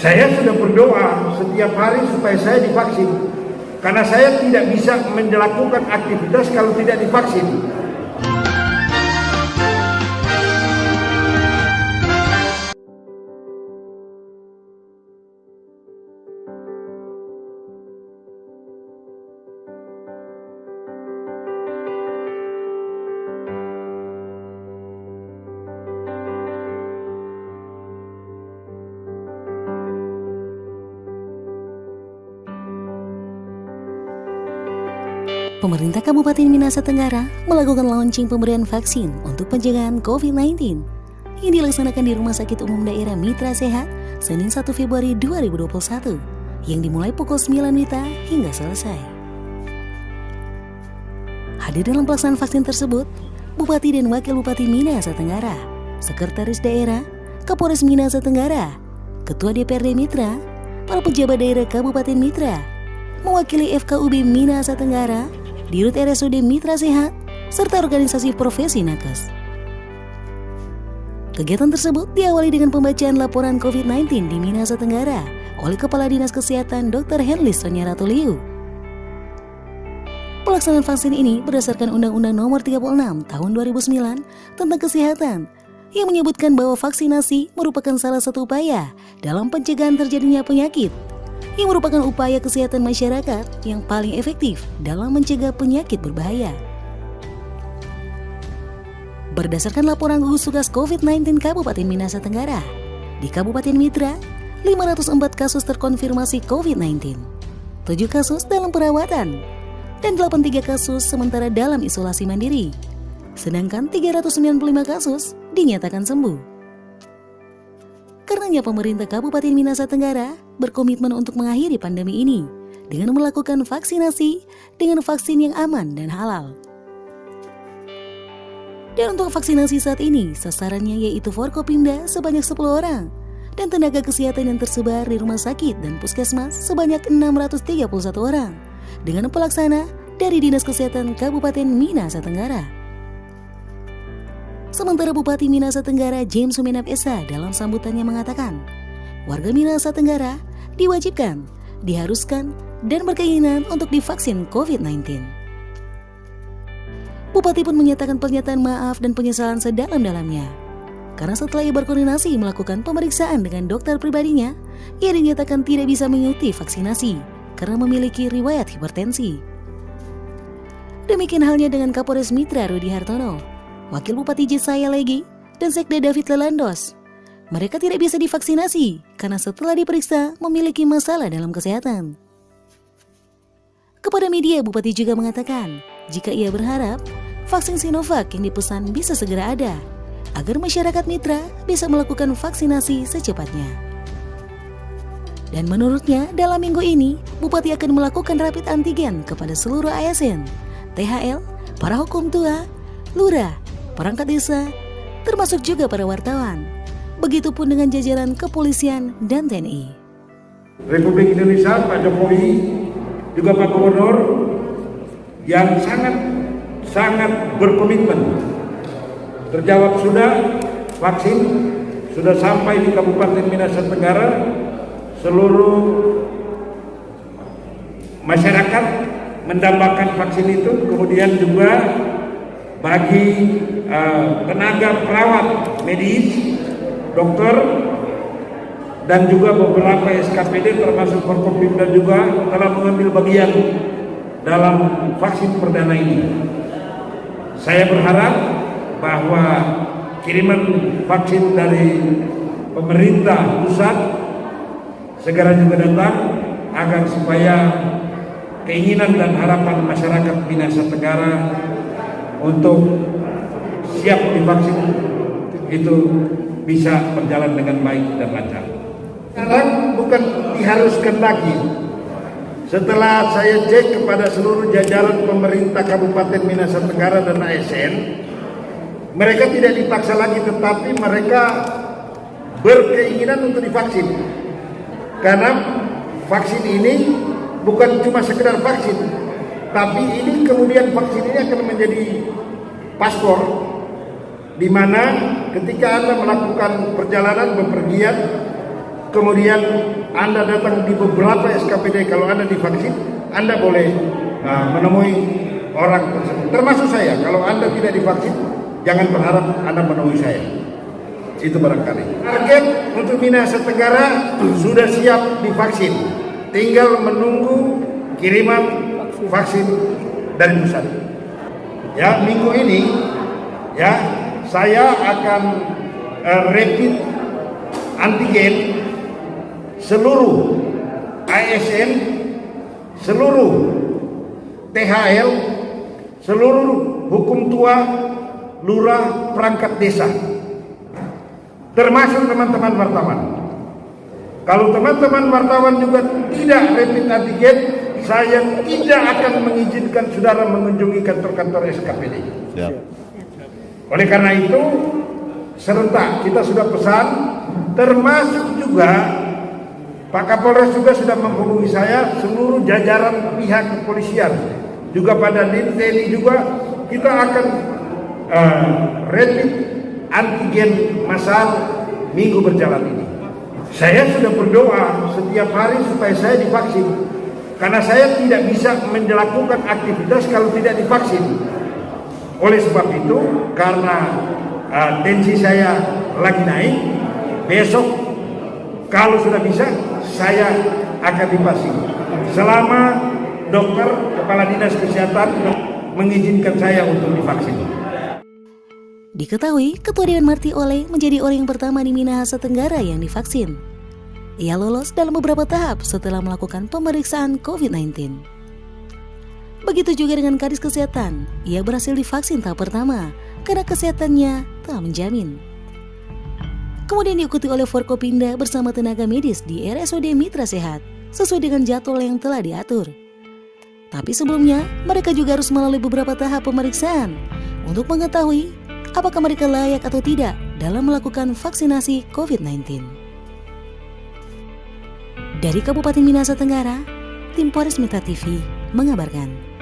Saya sudah berdoa setiap hari supaya saya divaksin, karena saya tidak bisa melakukan aktivitas kalau tidak divaksin. Pemerintah Kabupaten Minahasa Tenggara melakukan launching pemberian vaksin untuk pencegahan COVID-19 yang dilaksanakan di Rumah Sakit Umum Daerah Mitra Sehat Senin 1 Februari 2021 yang dimulai pukul 9 WITA hingga selesai. Hadir dalam pelaksanaan vaksin tersebut, Bupati dan Wakil Bupati Minahasa Tenggara, Sekretaris Daerah, Kapolres Minahasa Tenggara, Ketua DPRD Mitra, para pejabat daerah Kabupaten Mitra, mewakili FKUB Minahasa Tenggara, Dirut RSUD Mitra Sehat, serta organisasi profesi nakes. Kegiatan tersebut diawali dengan pembacaan laporan COVID-19 di Minahasa Tenggara oleh Kepala Dinas Kesehatan Dr. Henlis Sonia Ratuliu. Pelaksanaan vaksin ini berdasarkan Undang-Undang Nomor 36 Tahun 2009 tentang Kesehatan yang menyebutkan bahwa vaksinasi merupakan salah satu upaya dalam pencegahan terjadinya penyakit, yang merupakan upaya kesehatan masyarakat yang paling efektif dalam mencegah penyakit berbahaya. Berdasarkan laporan gugus tugas COVID-19 Kabupaten Minahasa Tenggara, di Kabupaten Mitra, 504 kasus terkonfirmasi COVID-19, 7 kasus dalam perawatan, dan 83 kasus sementara dalam isolasi mandiri, sedangkan 395 kasus dinyatakan sembuh. Karenanya pemerintah Kabupaten Minahasa Tenggara berkomitmen untuk mengakhiri pandemi ini dengan melakukan vaksinasi dengan vaksin yang aman dan halal. Dan untuk vaksinasi saat ini sasarannya yaitu Forkopimda sebanyak 10 orang dan tenaga kesehatan yang tersebar di rumah sakit dan puskesmas sebanyak 631 orang dengan pelaksana dari Dinas Kesehatan Kabupaten Minahasa Tenggara. Sementara Bupati Minahasa Tenggara James Sumenep Esa dalam sambutannya mengatakan, warga Minahasa Tenggara diwajibkan, diharuskan, dan berkeinginan untuk divaksin COVID-19. Bupati pun menyatakan pernyataan maaf dan penyesalan sedalam-dalamnya, karena setelah ia berkoordinasi melakukan pemeriksaan dengan dokter pribadinya, ia dinyatakan tidak bisa mengikuti vaksinasi karena memiliki riwayat hipertensi. Demikian halnya dengan Kapolres Mitra Rudi Hartono, Wakil Bupati Jisaya Legi, dan Sekda David Lelandos. Mereka tidak bisa divaksinasi karena setelah diperiksa memiliki masalah dalam kesehatan. Kepada media, Bupati juga mengatakan jika ia berharap vaksin Sinovac yang dipesan bisa segera ada agar masyarakat mitra bisa melakukan vaksinasi secepatnya. Dan menurutnya dalam minggu ini Bupati akan melakukan rapid antigen kepada seluruh ASN, THL, para hukum tua, lurah, perangkat desa, termasuk juga para wartawan. Begitupun dengan jajaran kepolisian dan TNI. Republik Indonesia, Pak Jokowi, juga Pak Gubernur yang sangat berkomitmen. Terjawab sudah, vaksin sudah sampai di Kabupaten Minahasa Tenggara. Seluruh masyarakat mendambakan vaksin itu, kemudian juga bagi tenaga perawat medis, dokter, dan juga beberapa SKPD termasuk Forkopimda juga telah mengambil bagian dalam vaksin perdana ini. Saya berharap bahwa kiriman vaksin dari pemerintah pusat segera juga datang agar supaya keinginan dan harapan masyarakat Minahasa Tenggara untuk siap divaksin itu bisa berjalan dengan baik dan lancar. Sekarang bukan diharuskan lagi. Setelah saya cek kepada seluruh jajaran pemerintah Kabupaten Minahasa Tenggara dan ASN, mereka tidak dipaksa lagi, tetapi mereka berkeinginan untuk divaksin. Karena vaksin ini bukan cuma sekedar vaksin, tapi ini kemudian vaksin ini akan menjadi paspor, di mana ketika Anda melakukan perjalanan bepergian kemudian Anda datang di beberapa SKPD, kalau Anda divaksin, Anda boleh menemui orang tersebut. Termasuk saya, kalau Anda tidak divaksin, jangan berharap Anda menemui saya. Itu barangkali. Target untuk Minahasa Tenggara sudah siap divaksin. Tinggal menunggu kiriman vaksin dari pusat. Ya, minggu ini ya saya akan rapid antigen seluruh ASN, seluruh THL, seluruh hukum tua, lurah, perangkat desa, termasuk teman-teman wartawan. Kalau teman-teman wartawan juga tidak rapid antigen, saya tidak akan mengizinkan saudara mengunjungi kantor-kantor SKPD. Siap. Oleh karena itu, serentak kita sudah pesan, termasuk juga Pak Kapolres juga sudah menghubungi saya, seluruh jajaran pihak kepolisian, juga pada TNI juga, kita akan rapid antigen massal minggu berjalan ini. Saya sudah berdoa setiap hari supaya saya divaksin, karena saya tidak bisa melakukan aktivitas kalau tidak divaksin. Oleh sebab itu, karena tensi saya lagi naik, besok kalau sudah bisa, saya akan divaksin. Selama dokter, kepala dinas kesehatan mengizinkan saya untuk divaksin. Diketahui, Ketua Dewan Marty Oleh menjadi orang yang pertama di Minahasa Tenggara yang divaksin. Ia lolos dalam beberapa tahap setelah melakukan pemeriksaan COVID-19. Begitu juga dengan Kadis Kesehatan, ia berhasil divaksin tahap pertama karena kesehatannya tak menjamin. Kemudian diikuti oleh Forkopimda bersama tenaga medis di RSUD Mitra Sehat sesuai dengan jadwal yang telah diatur. Tapi sebelumnya, mereka juga harus melalui beberapa tahap pemeriksaan untuk mengetahui apakah mereka layak atau tidak dalam melakukan vaksinasi COVID-19. Dari Kabupaten Minahasa Tenggara, tim Polres Mitra TV mengabarkan.